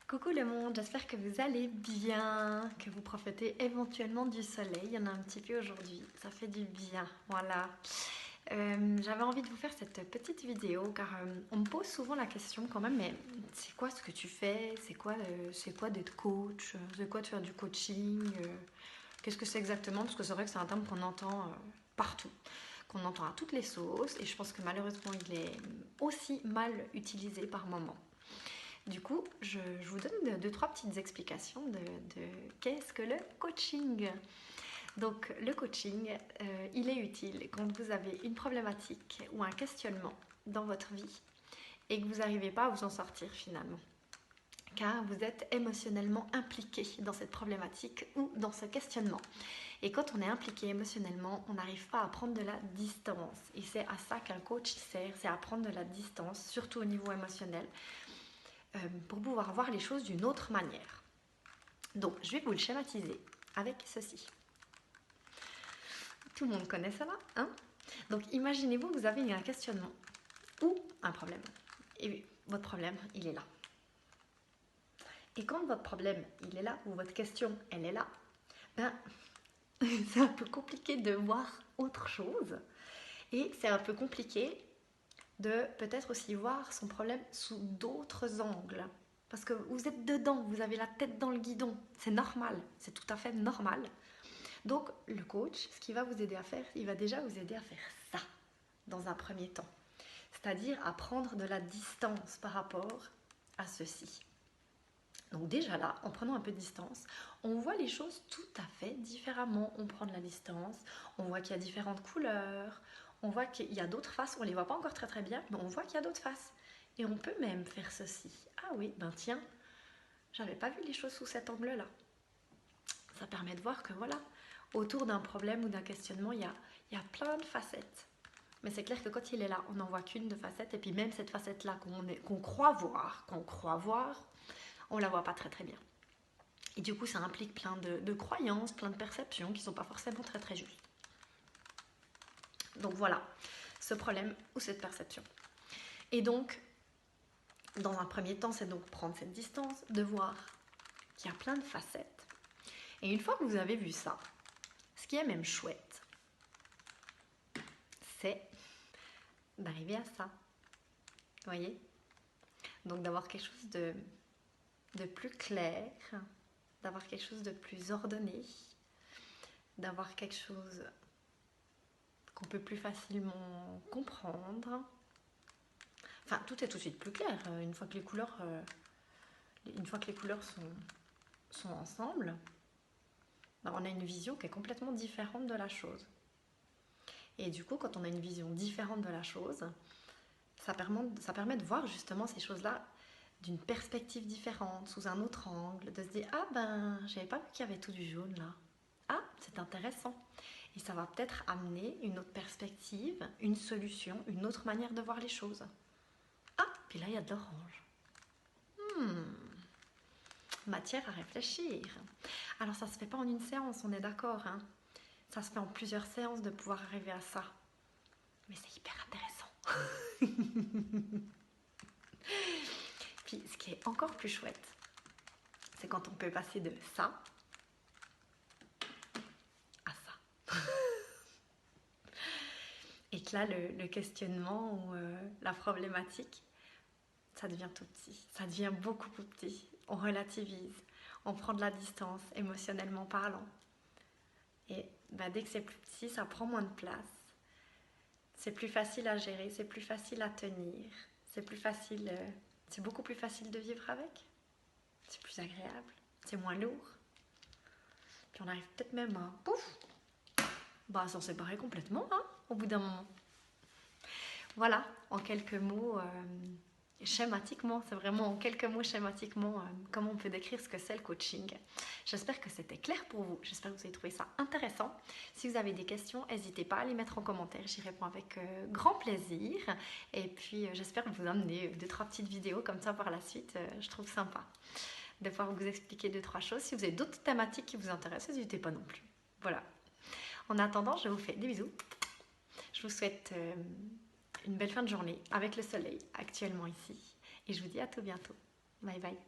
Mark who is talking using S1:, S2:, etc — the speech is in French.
S1: Coucou le monde, j'espère que vous allez bien, que vous profitez éventuellement du soleil. Il y en a un petit peu aujourd'hui, ça fait du bien, voilà. J'avais envie de vous faire cette petite vidéo car on me pose souvent la question quand même, mais c'est quoi ce que tu fais? C'est quoi d'être coach? C'est quoi de faire du coaching? Qu'est-ce que c'est exactement? Parce que c'est vrai que c'est un terme qu'on entend partout, qu'on entend à toutes les sauces et je pense que malheureusement il est aussi mal utilisé par moments. Du coup, je vous donne deux, trois petites explications de qu'est-ce que le coaching. Donc, le coaching, il est utile quand vous avez une problématique ou un questionnement dans votre vie et que vous n'arrivez pas à vous en sortir finalement. Car vous êtes émotionnellement impliqué dans cette problématique ou dans ce questionnement. Et quand on est impliqué émotionnellement, on n'arrive pas à prendre de la distance. Et c'est à ça qu'un coach sert, c'est à prendre de la distance, surtout au niveau émotionnel, pour pouvoir voir les choses d'une autre manière. Donc, je vais vous le schématiser avec ceci. Tout le monde connaît ça là, hein? Donc, imaginez-vous que vous avez un questionnement ou un problème. Et votre problème, il est là. Et quand votre problème, il est là, ou votre question, elle est là, ben, c'est un peu compliqué de voir autre chose. Et c'est un peu compliqué de peut-être aussi voir son problème sous d'autres angles. Parce que vous êtes dedans, vous avez la tête dans le guidon. C'est normal, c'est tout à fait normal. Donc le coach, ce qu'il va vous aider à faire, il va déjà vous aider à faire ça dans un premier temps. C'est-à-dire à prendre de la distance par rapport à ceci. Donc déjà là, en prenant un peu de distance, on voit les choses tout à fait différemment. On prend de la distance, on voit qu'il y a différentes couleurs, on voit qu'il y a d'autres faces, on ne les voit pas encore très bien, mais on voit qu'il y a d'autres faces. Et on peut même faire ceci. Ah oui, ben tiens, j'avais pas vu les choses sous cet angle-là. Ça permet de voir que voilà, autour d'un problème ou d'un questionnement, il y a plein de facettes. Mais c'est clair que quand il est là, on n'en voit qu'une de facette, et puis même cette facette-là qu'on croit voir, on la voit pas très bien. Et du coup, ça implique plein de croyances, plein de perceptions qui ne sont pas forcément très justes. Donc voilà, ce problème ou cette perception. Et donc, dans un premier temps, c'est donc prendre cette distance, de voir qu'il y a plein de facettes. Et une fois que vous avez vu ça, ce qui est même chouette, c'est d'arriver à ça. Vous voyez? Donc d'avoir quelque chose de plus clair, d'avoir quelque chose de plus ordonné, d'avoir quelque chose qu'on peut plus facilement comprendre. Enfin, tout est tout de suite plus clair une fois que les couleurs, sont ensemble. Ben, on a une vision qui est complètement différente de la chose. Et du coup, quand on a une vision différente de la chose, ça permet de voir justement ces choses-là d'une perspective différente, sous un autre angle, de se dire « Ah ben, j'avais pas vu qu'il y avait tout du jaune là. Ah, c'est intéressant. » Et ça va peut-être amener une autre perspective, une solution, une autre manière de voir les choses. Ah, puis là, il y a de l'orange. Matière à réfléchir. Alors, ça se fait pas en une séance, on est d'accord, hein? Ça se fait en plusieurs séances de pouvoir arriver à ça. Mais c'est hyper intéressant. Puis, ce qui est encore plus chouette, c'est quand on peut passer de ça à ça. Et que là, le questionnement ou la problématique, ça devient tout petit. Ça devient beaucoup plus petit. On relativise. On prend de la distance, émotionnellement parlant. Et bah, dès que c'est plus petit, ça prend moins de place. C'est plus facile à gérer, c'est plus facile à tenir. C'est plus facile, c'est beaucoup plus facile de vivre avec. C'est plus agréable, c'est moins lourd. Puis on arrive peut-être même à pouf, bah s'en séparer complètement, hein, au bout d'un moment. Voilà, en quelques mots, schématiquement, c'est vraiment en quelques mots schématiquement comment on peut décrire ce que c'est le coaching. J'espère que c'était clair pour vous, j'espère que vous avez trouvé ça intéressant. Si vous avez des questions, n'hésitez pas à les mettre en commentaire, j'y réponds avec grand plaisir. Et puis j'espère vous amener 2-3 petites vidéos comme ça par la suite, je trouve sympa de pouvoir vous expliquer 2-3 choses. Si vous avez d'autres thématiques qui vous intéressent, n'hésitez pas non plus. Voilà. En attendant, je vous fais des bisous. Je vous souhaite une belle fin de journée avec le soleil actuellement ici. Et je vous dis à tout bientôt. Bye bye.